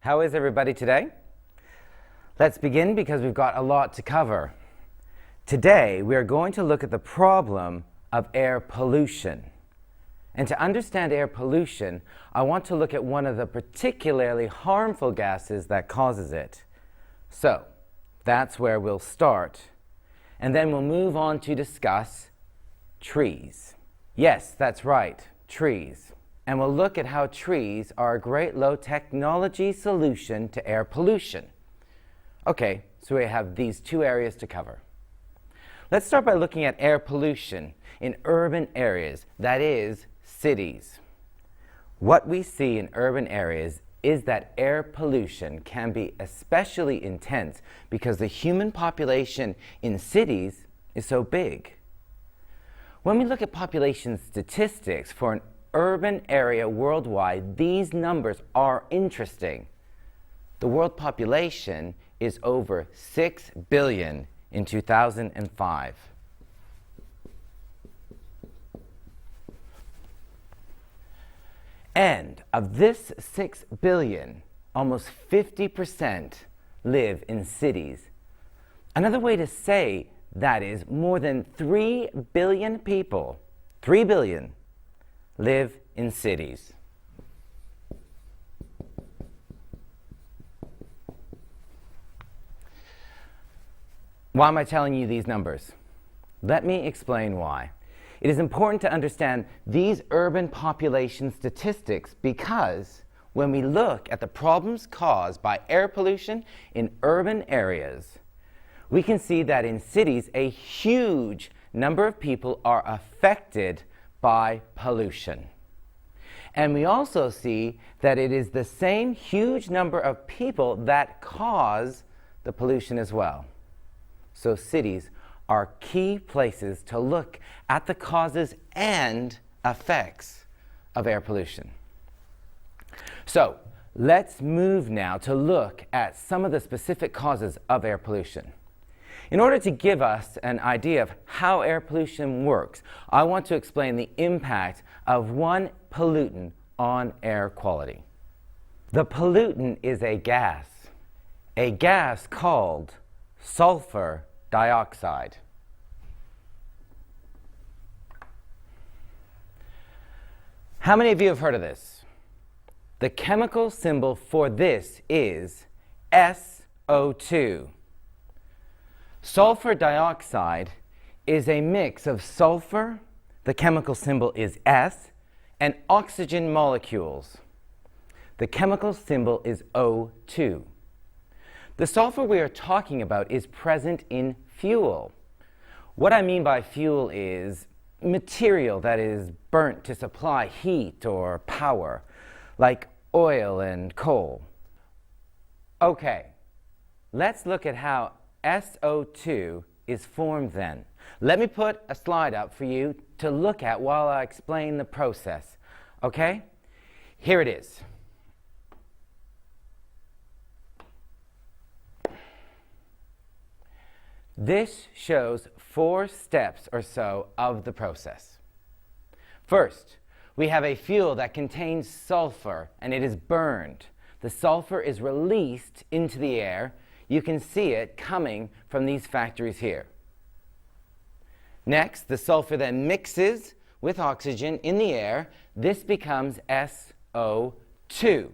How is everybody today? Let's begin because we've got a lot to cover. Today, we are going to look at the problem of air pollution. And to understand air pollution, I want to look at one of the particularly harmful gases that causes it. So, that's where we'll start. And then we'll move on to discuss trees. Yes, that's right, trees. And we'll look at how trees are a great low-technology solution to air pollution. Okay, so we have these two areas to cover. Let's start by looking at air pollution in urban areas, that is, cities. What we see in urban areas is that air pollution can be especially intense because the human population in cities is so big. When we look at population statistics for an urban area worldwide, these numbers are interesting. The world population is over 6 billion in 2005. And of this 6 billion, almost 50% live in cities. Another way to say that is more than 3 billion people, 3 billion, live in cities. Why am I telling you these numbers? Let me explain why. It is important to understand these urban population statistics because when we look at the problems caused by air pollution in urban areas, we can see that in cities a huge number of people are affected by pollution. And we also see that it is the same huge number of people that cause the pollution as well. So cities are key places to look at the causes and effects of air pollution. So let's move now to look at some of the specific causes of air pollution. In order to give us an idea of how air pollution works, I want to explain the impact of one pollutant on air quality. The pollutant is a gas called sulfur dioxide. How many of you have heard of this? The chemical symbol for this is SO2. Sulfur dioxide is a mix of sulfur, the chemical symbol is S, and oxygen molecules. The chemical symbol is O2. The sulfur we are talking about is present in fuel. What I mean by fuel is material that is burnt to supply heat or power, like oil and coal. Okay, let's look at how SO2 is formed then. Let me put a slide up for you to look at while I explain the process. Okay? Here it is. This shows 4 steps or so of the process. First, we have a fuel that contains sulfur and it is burned. The sulfur is released into the air. You can see it coming from these factories here. Next, the sulfur then mixes with oxygen in the air. This becomes SO2,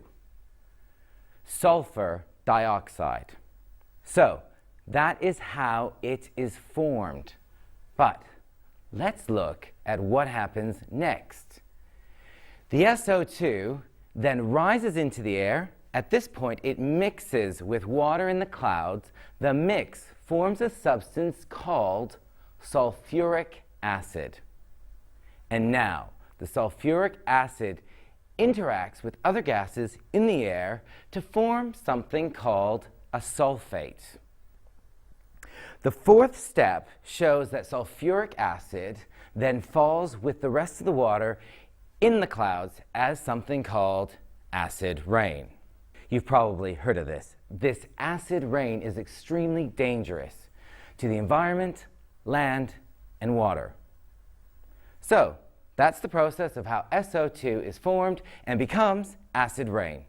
sulfur dioxide. So, that is how it is formed. But let's look at what happens next. The SO2 then rises into the air. At this point, it mixes with water in the clouds. The mix forms a substance called sulfuric acid. And now, the sulfuric acid interacts with other gases in the air to form something called a sulfate. The 4th step shows that sulfuric acid then falls with the rest of the water in the clouds as something called acid rain. You've probably heard of this. This acid rain is extremely dangerous to the environment, land, and water. So, that's the process of how SO2 is formed and becomes acid rain.